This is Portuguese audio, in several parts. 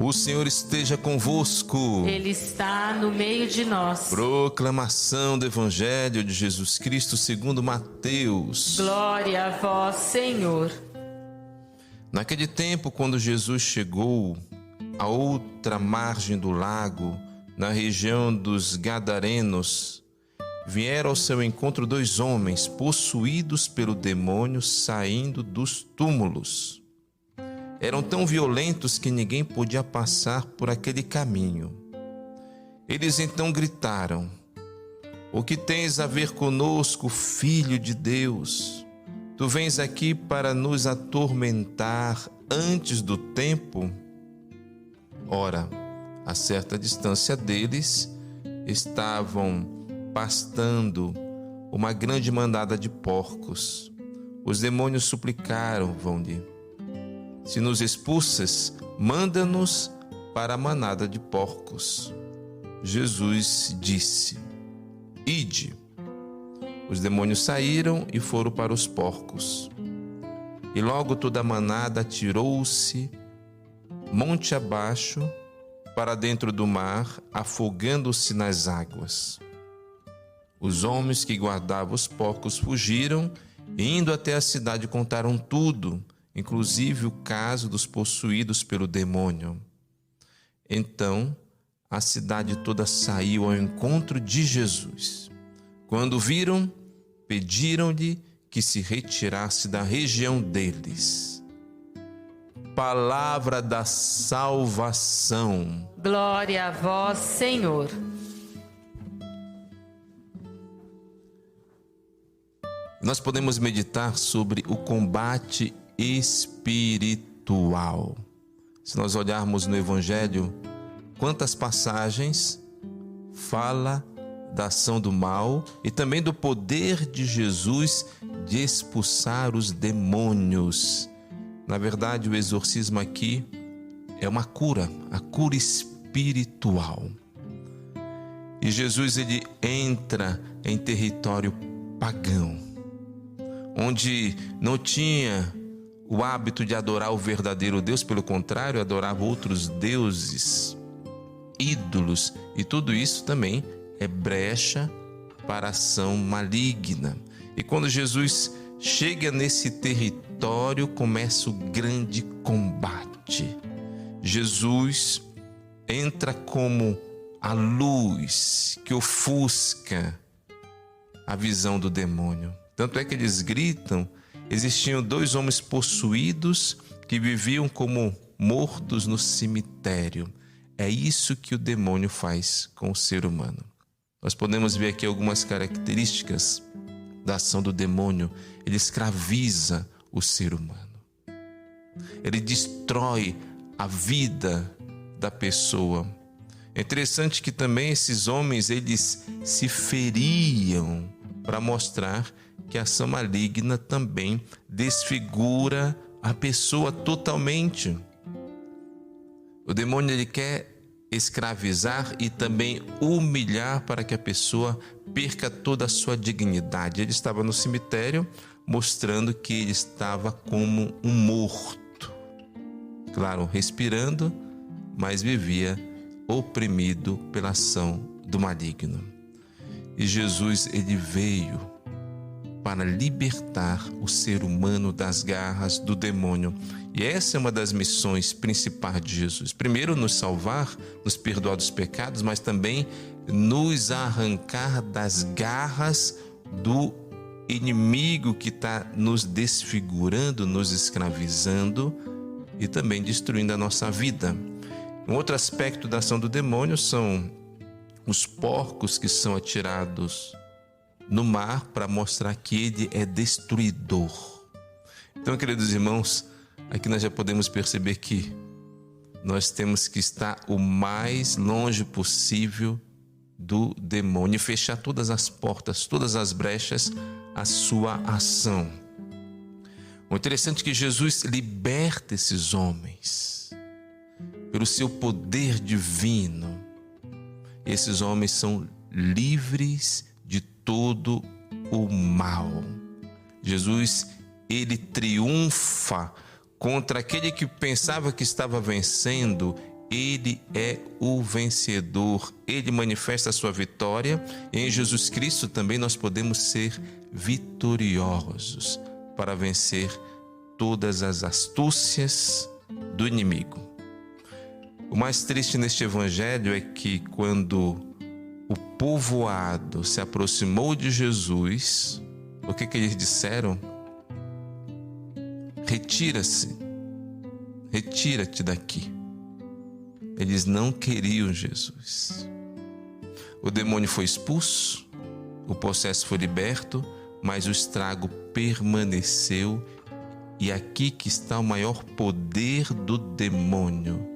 O Senhor esteja convosco. Ele está no meio de nós. Proclamação do Evangelho de Jesus Cristo segundo Mateus. Glória a vós, Senhor. Naquele tempo, quando Jesus chegou à outra margem do lago, na região dos Gadarenos, vieram ao seu encontro 2 homens possuídos pelo demônio saindo dos túmulos. Eram tão violentos que ninguém podia passar por aquele caminho. Eles então gritaram: "O que tens a ver conosco, Filho de Deus? Tu vens aqui para nos atormentar antes do tempo?" Ora, a certa distância deles estavam pastando uma grande mandada de porcos. Os demônios suplicaram-lhe: "Se nos expulsas, manda-nos para a manada de porcos." Jesus disse: "Ide." Os demônios saíram e foram para os porcos. E logo toda a manada atirou-se monte abaixo para dentro do mar, afogando-se nas águas. Os homens que guardavam os porcos fugiram e, indo até a cidade, contaram tudo, inclusive o caso dos possuídos pelo demônio. Então, a cidade toda saiu ao encontro de Jesus. Quando o viram, pediram-lhe que se retirasse da região deles. Palavra da salvação. Glória a vós, Senhor. Nós podemos meditar sobre o combate espiritual. Se nós olharmos no Evangelho, quantas passagens fala da ação do mal e também do poder de Jesus de expulsar os demônios. Na verdade, o exorcismo aqui é uma cura, a cura espiritual. E Jesus ele entra em território pagão, onde não tinha o hábito de adorar o verdadeiro Deus, pelo contrário, adorava outros deuses, ídolos, e tudo isso também é brecha para a ação maligna. E quando Jesus chega nesse território, começa o grande combate. Jesus entra como a luz que ofusca a visão do demônio. Tanto é que eles gritam. Existiam 2 homens possuídos que viviam como mortos no cemitério. É isso que o demônio faz com o ser humano. Nós podemos ver aqui algumas características da ação do demônio. Ele escraviza o ser humano. Ele destrói a vida da pessoa. É interessante que também esses homens, eles se feriam para mostrar que a ação maligna também desfigura a pessoa totalmente. O demônio ele quer escravizar e também humilhar para que a pessoa perca toda a sua dignidade. Ele estava no cemitério mostrando que ele estava como um morto. Claro, respirando, mas vivia oprimido pela ação do maligno. E Jesus ele veio para libertar o ser humano das garras do demônio. E essa é uma das missões principais de Jesus. Primeiro, nos salvar, nos perdoar dos pecados, mas também nos arrancar das garras do inimigo que está nos desfigurando, nos escravizando e também destruindo a nossa vida. Um outro aspecto da ação do demônio são os porcos que são atirados no mar para mostrar que ele é destruidor. Então, queridos irmãos, aqui nós já podemos perceber que nós temos que estar o mais longe possível do demônio e fechar todas as portas, todas as brechas à sua ação. O interessante é que Jesus liberta esses homens pelo seu poder divino. Esses homens são livres de todo o mal. Jesus, ele triunfa contra aquele que pensava que estava vencendo Ele é o vencedor. Ele manifesta a sua vitória. E em Jesus Cristo também nós podemos ser vitoriosos para vencer todas as astúcias do inimigo. O mais triste neste evangelho é que quando o povoado se aproximou de Jesus, o que eles disseram? Retira-se, retira-te daqui. Eles não queriam Jesus. O demônio foi expulso, o possesso foi liberto, mas o estrago permaneceu. E aqui que está o maior poder do demônio: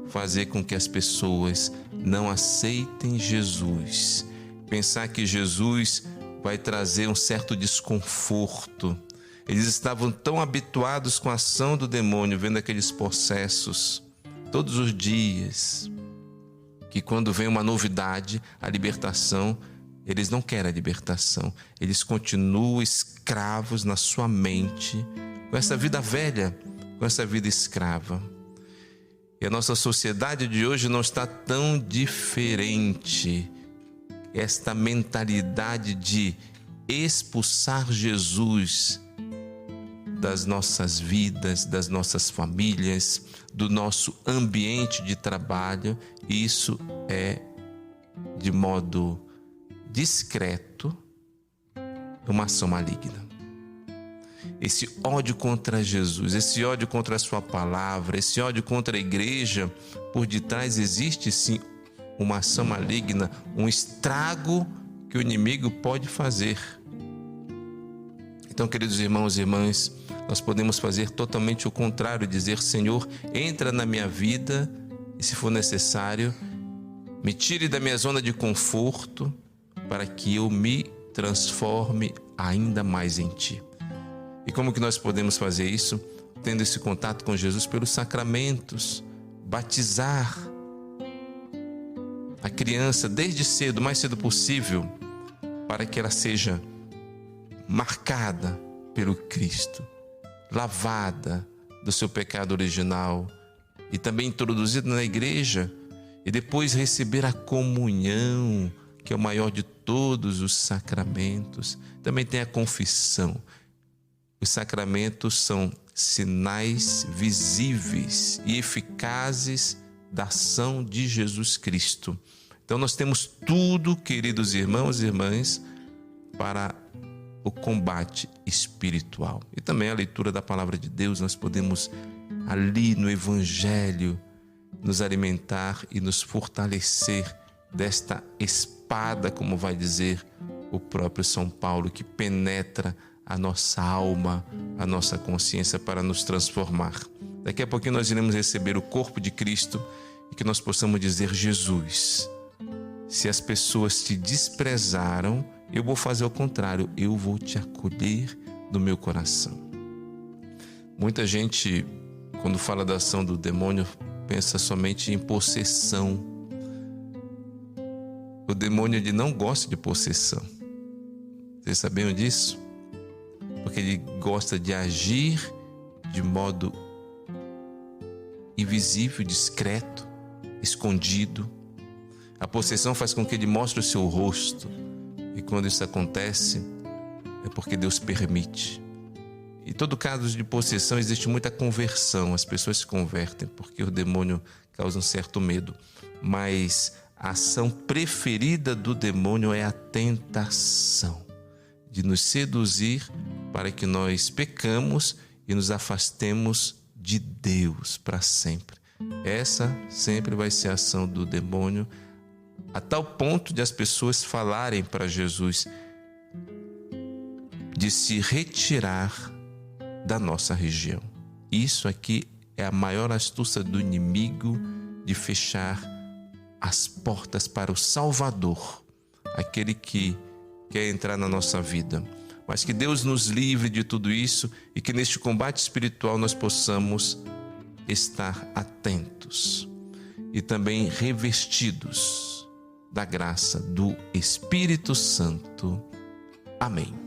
fazer com que as pessoas não aceitem Jesus, pensar que Jesus vai trazer um certo desconforto. Eles estavam tão habituados com a ação do demônio, vendo aqueles possessos todos os dias, que quando vem uma novidade, a libertação, eles não querem a libertação. Eles continuam escravos na sua mente, com essa vida velha, com essa vida escrava. E a nossa sociedade de hoje não está tão diferente. Esta mentalidade de expulsar Jesus das nossas vidas, das nossas famílias, do nosso ambiente de trabalho, isso é, de modo discreto, uma ação maligna. Esse ódio contra Jesus, esse ódio contra a sua palavra, esse ódio contra a igreja, por detrás existe sim uma ação maligna, um estrago que o inimigo pode fazer. Então, queridos irmãos e irmãs, nós podemos fazer totalmente o contrário, dizer: Senhor, entra na minha vida e, se for necessário, me tire da minha zona de conforto para que eu me transforme ainda mais em Ti. E como que nós podemos fazer isso? Tendo esse contato com Jesus pelos sacramentos, batizar a criança desde cedo, o mais cedo possível, para que ela seja marcada pelo Cristo, lavada do seu pecado original e também introduzida na igreja, e depois receber a comunhão, que é o maior de todos os sacramentos. Também tem a confissão. Os sacramentos são sinais visíveis e eficazes da ação de Jesus Cristo. Então nós temos tudo, queridos irmãos e irmãs, para o combate espiritual. E também a leitura da palavra de Deus, nós podemos ali no Evangelho nos alimentar e nos fortalecer desta espada, como vai dizer o próprio São Paulo, que penetra a nossa alma, a nossa consciência para nos transformar. Daqui a pouquinho nós iremos receber o corpo de Cristo e que nós possamos dizer: Jesus, se as pessoas te desprezaram, eu vou fazer o contrário, eu vou te acolher no meu coração. Muita gente, quando fala da ação do demônio, pensa somente em possessão. O demônio, ele não gosta de possessão. Vocês sabiam disso? Porque ele gosta de agir de modo invisível, discreto, escondido. A possessão faz com que ele mostre o seu rosto. E quando isso acontece, é porque Deus permite. Em todo caso de possessão existe muita conversão. As pessoas se convertem porque o demônio causa um certo medo. Mas a ação preferida do demônio é a tentação de nos seduzir para que nós pecamos e nos afastemos de Deus para sempre. Essa sempre vai ser a ação do demônio, a tal ponto de as pessoas falarem para Jesus de se retirar da nossa região. Isso aqui é a maior astúcia do inimigo, de fechar as portas para o Salvador, aquele que quer entrar na nossa vida. Mas que Deus nos livre de tudo isso e que neste combate espiritual nós possamos estar atentos e também revestidos da graça do Espírito Santo. Amém.